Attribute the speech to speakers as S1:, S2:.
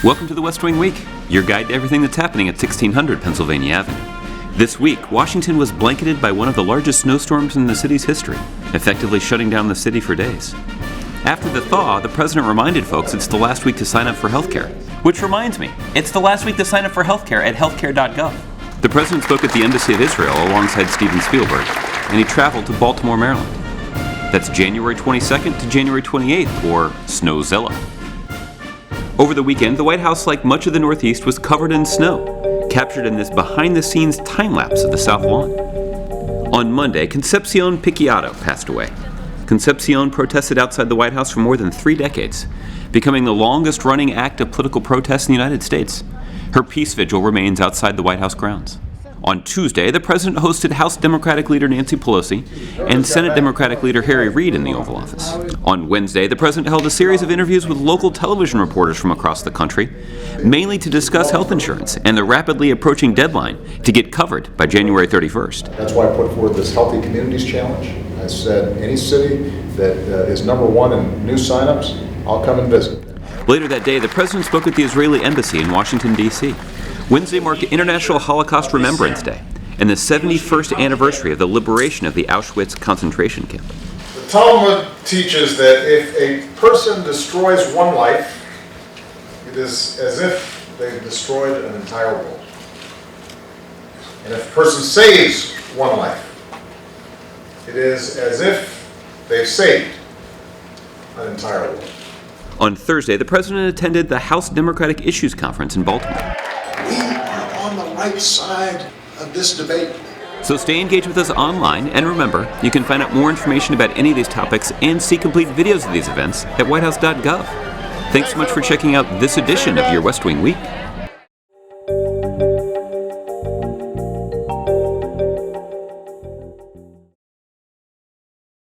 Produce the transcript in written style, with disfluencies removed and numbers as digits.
S1: Welcome to the West Wing Week, your guide to everything that's happening at 1600 Pennsylvania Avenue. This week, Washington was blanketed by one of the largest snowstorms in the city's history, effectively shutting down the city for days. After the thaw, the president reminded folks it's the last week to sign up for healthcare. Which reminds me, it's the last week to sign up for healthcare at Healthcare.Gov. The president spoke at the Embassy of Israel alongside Steven Spielberg, and he traveled to Baltimore, Maryland. That's January 22nd to January 28th, or Snowzilla. Over the weekend, the White House, like much of the Northeast, was covered in snow, captured in this behind-the-scenes time-lapse of the South Lawn. On Monday, Concepcion Picciotto passed away. Concepcion protested outside the White House for more than 3 decades, becoming the longest-running act of political protest in the United States. Her peace vigil remains outside the White House grounds. On Tuesday, the president hosted House Democratic leader Nancy Pelosi and Senate Democratic leader Harry Reid in the Oval Office. On Wednesday, the president held a series of interviews with local television reporters from across the country, mainly to discuss health insurance and the rapidly approaching deadline to get covered by January 31st.
S2: That's why I put forward this Healthy Communities Challenge. I said any city that is number one in new signups, I'll come and visit.
S1: Later that day, the president spoke at the Israeli embassy in Washington, D.C. Wednesday marked International Holocaust Remembrance Day and the 71st anniversary of the liberation of the Auschwitz concentration camp.
S2: The Talmud teaches that if a person destroys one life, it is as if they've destroyed an entire world. And if a person saves one life, it is as if they've saved an entire world.
S1: On Thursday, the president attended the House Democratic Issues Conference in Baltimore.
S2: We are on the right side of this debate.
S1: So stay engaged with us online, and remember, you can find out more information about any of these topics and see complete videos of these events at whitehouse.gov. Thanks so much for checking out this edition of your West Wing Week.